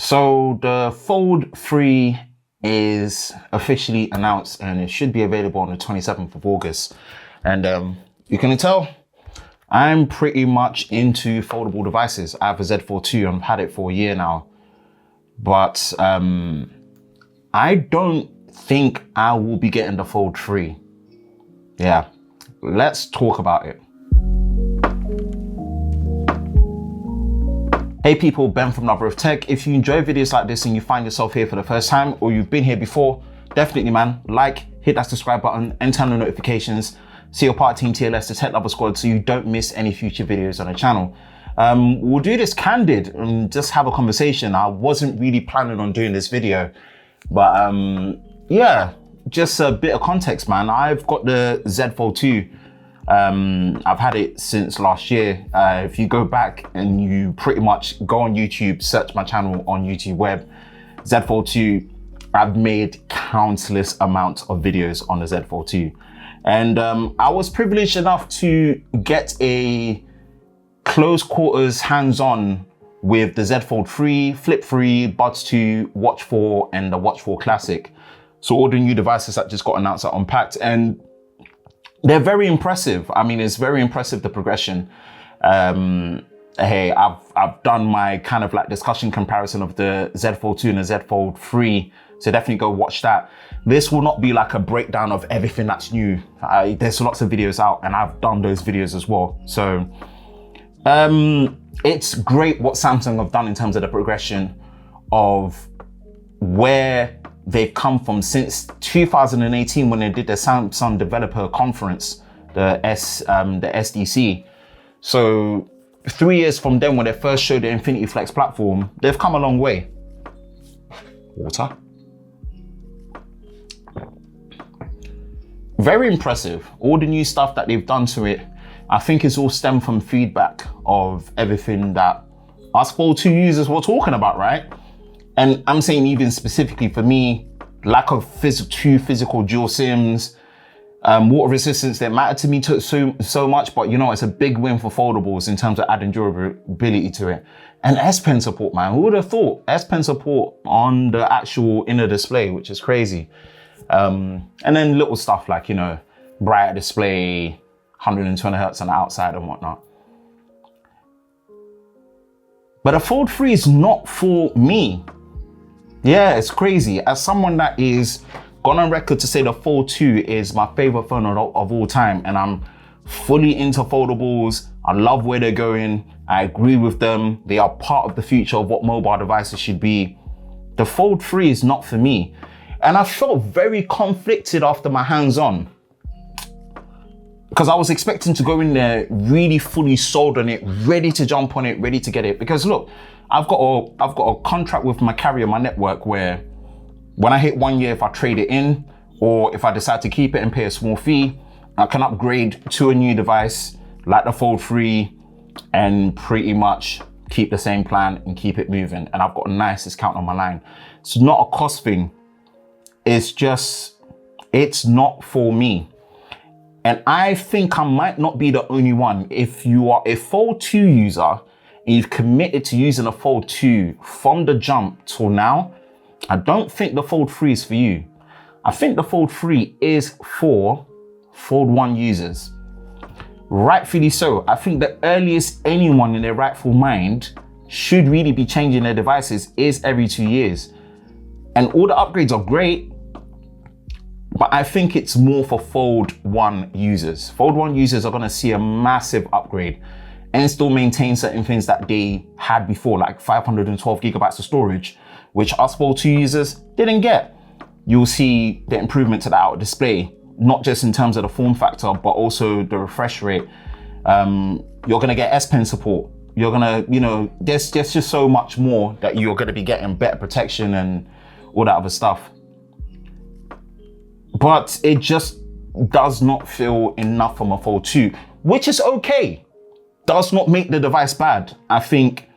So the Fold 3 is officially announced and it should be available on the 27th of August. And you can tell I'm pretty much into foldable devices. I have a Z Fold 2 and I've had it for a year now. But I don't think I will be getting the Fold 3. Yeah, let's talk about it. Hey people, Ben from Lover of Tech. If you enjoy videos like this and you find yourself here for the first time or you've been here before, definitely man, hit that subscribe button and turn on notifications so you're part of Team TLS, the Tech Lover Squad, so you don't miss any future videos on the channel. We'll do this candid and just have a conversation. I wasn't really planning on doing this video, but yeah, just a bit of context, man. I've got the Z Fold 2. I've had it since last year. If you go back and you pretty much go on YouTube, search my channel on YouTube web, Z Fold 2, I've made countless amounts of videos on the Z Fold 2. And I was privileged enough to get a close quarters hands-on with the Z Fold 3, Flip 3, Buds 2, Watch 4, and the Watch 4 Classic. So all the new devices that just got announced are unpacked and they're very impressive. I mean, it's very impressive, the progression. Hey, I've done my kind of like discussion comparison of the Z Fold 2 and the Z Fold 3. So definitely go watch that. This will not be like a breakdown of everything that's new. There's lots of videos out and I've done those videos as well. So it's great what Samsung have done in terms of the progression of where they've come from since 2018 when they did the Samsung Developer Conference, the SDC. So 3 years from then when they first showed the Infinity Flex platform, they've come a long way. Water. Very impressive. All the new stuff that they've done to it, I think it's all stemmed from feedback of everything that us Fold 2 users were talking about, right? And I'm saying even specifically for me, lack of two physical dual SIMs, water resistance, that mattered to me so much, but you know, it's a big win for foldables in terms of adding durability to it. And S Pen support, man, who would have thought? S Pen support on the actual inner display, which is crazy. And then little stuff like, you know, brighter display, 120 Hertz on the outside and whatnot. But a Fold 3 is not for me. Yeah, it's crazy. As someone that is gone on record to say the Fold 2 is my favorite phone of all time, and I'm fully into foldables. I love where they're going. I agree with them. They are part of the future of what mobile devices should be. The Fold 3 is not for me. And I felt very conflicted after my hands-on, because I was expecting to go in there really fully sold on it, ready to jump on it, ready to get it. Because look, I've got a contract with my carrier, my network, where when I hit 1 year, if I trade it in, or if I decide to keep it and pay a small fee, I can upgrade to a new device like the Fold 3 and pretty much keep the same plan and keep it moving. And I've got a nice discount on my line. It's not a cost thing. It's just, it's not for me. And I think I might not be the only one. If you are a Fold 2 user and you've committed to using a Fold 2 from the jump till now, I don't think the Fold 3 is for you. I think the Fold 3 is for Fold 1 users. Rightfully so. I think the earliest anyone in their rightful mind should really be changing their devices is every 2 years. And all the upgrades are great, but I think it's more for Fold 1 users. Fold 1 users are gonna see a massive upgrade and still maintain certain things that they had before, like 512 gigabytes of storage, which us Fold 2 users didn't get. You'll see the improvement to the outer display, not just in terms of the form factor, but also the refresh rate. You're gonna get S Pen support. You're gonna, you know, there's just so much more that you're gonna be getting, better protection and all that other stuff. But it just does not feel enough from a Fold 2, which is okay. Does not make the device bad. I think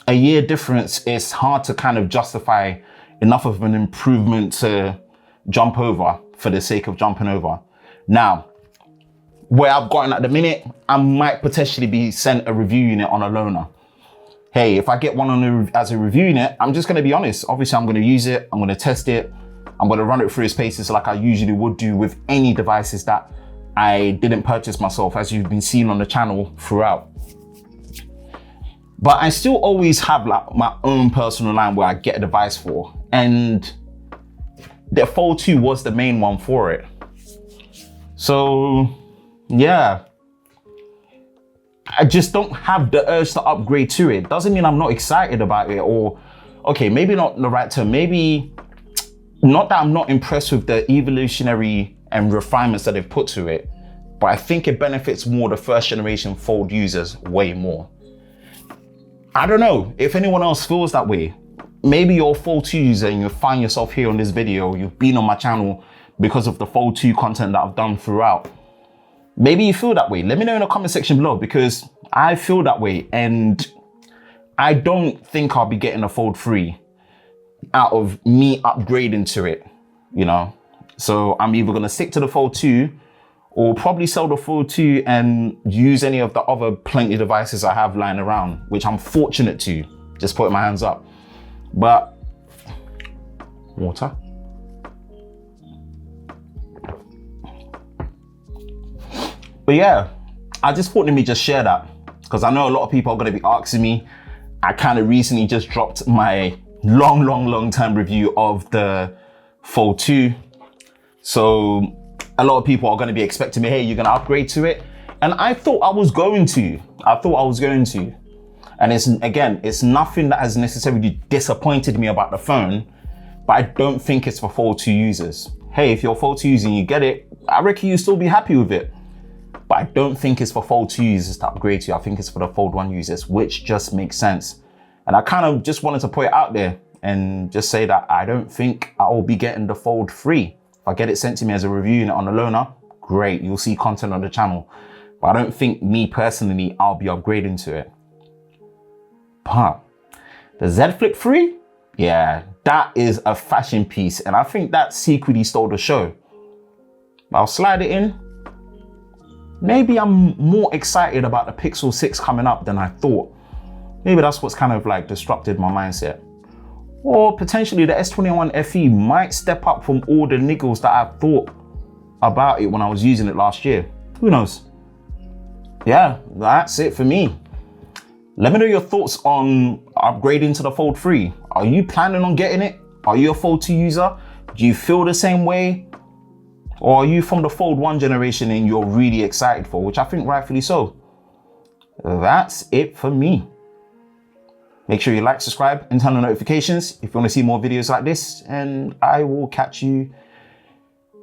a year difference is hard to kind of justify enough of an improvement to jump over for the sake of jumping over. Now, where I've gotten at the minute, I might potentially be sent a review unit on a loaner. hey, if I get one as a review unit, I'm just gonna be honest. Obviously, I'm gonna use it, I'm gonna test it, I'm gonna run it through its paces like I usually would do with any devices that I didn't purchase myself, as you've been seeing on the channel throughout. But I still always have like my own personal line where I get a device for, and the Fold 2 was the main one for it. So yeah, I just don't have the urge to upgrade to it. Doesn't mean I'm not excited about it, or okay, maybe not the right term, maybe not that I'm not impressed with the evolutionary and refinements that they've put to it, but I think it benefits more the first generation Fold users way more. I don't know if anyone else feels that way. Maybe you're a Fold 2 user and you find yourself here on this video, you've been on my channel because of the Fold 2 content that I've done throughout. Maybe you feel that way. Let me know in the comment section below, because I feel that way, and I don't think I'll be getting a Fold 3 out of me upgrading to it, you know? So I'm either gonna stick to the Fold 2 or probably sell the Fold 2 and use any of the other plenty devices I have lying around, which I'm fortunate to, just putting my hands up. But, water. But yeah, I just thought let me just share that, because I know a lot of people are gonna be asking me. I kind of recently just dropped my long time review of the Fold 2. So a lot of people are going to be expecting me, hey, you're going to upgrade to it. And I thought I was going to. And it's nothing that has necessarily disappointed me about the phone, but I don't think it's for Fold 2 users. Hey, if you're a Fold 2 user and you get it, I reckon you'll still be happy with it. But I don't think it's for Fold 2 users to upgrade to. I think it's for the Fold 1 users, which just makes sense. And I kind of just wanted to put it out there and just say that I don't think I will be getting the Fold 3. If I get it sent to me as a review unit on the loaner, great, you'll see content on the channel. But I don't think me personally, I'll be upgrading to it. But the Z Flip 3, yeah, that is a fashion piece. And I think that secretly stole the show. I'll slide it in. Maybe I'm more excited about the Pixel 6 coming up than I thought. Maybe that's what's kind of like disrupted my mindset. Or potentially the S21 FE might step up from all the niggles that I thought about it when I was using it last year. Who knows? Yeah, that's it for me. Let me know your thoughts on upgrading to the Fold 3. Are you planning on getting it? Are you a Fold 2 user? Do you feel the same way? Or are you from the Fold 1 generation and you're really excited for, which I think rightfully so. That's it for me. Make sure you like, subscribe, and turn on notifications if you want to see more videos like this, and I will catch you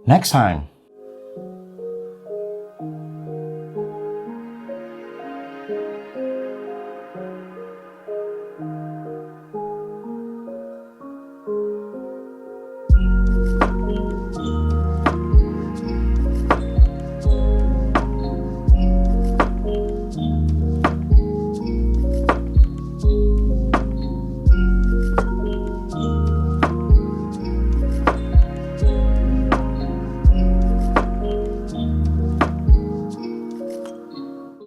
next time.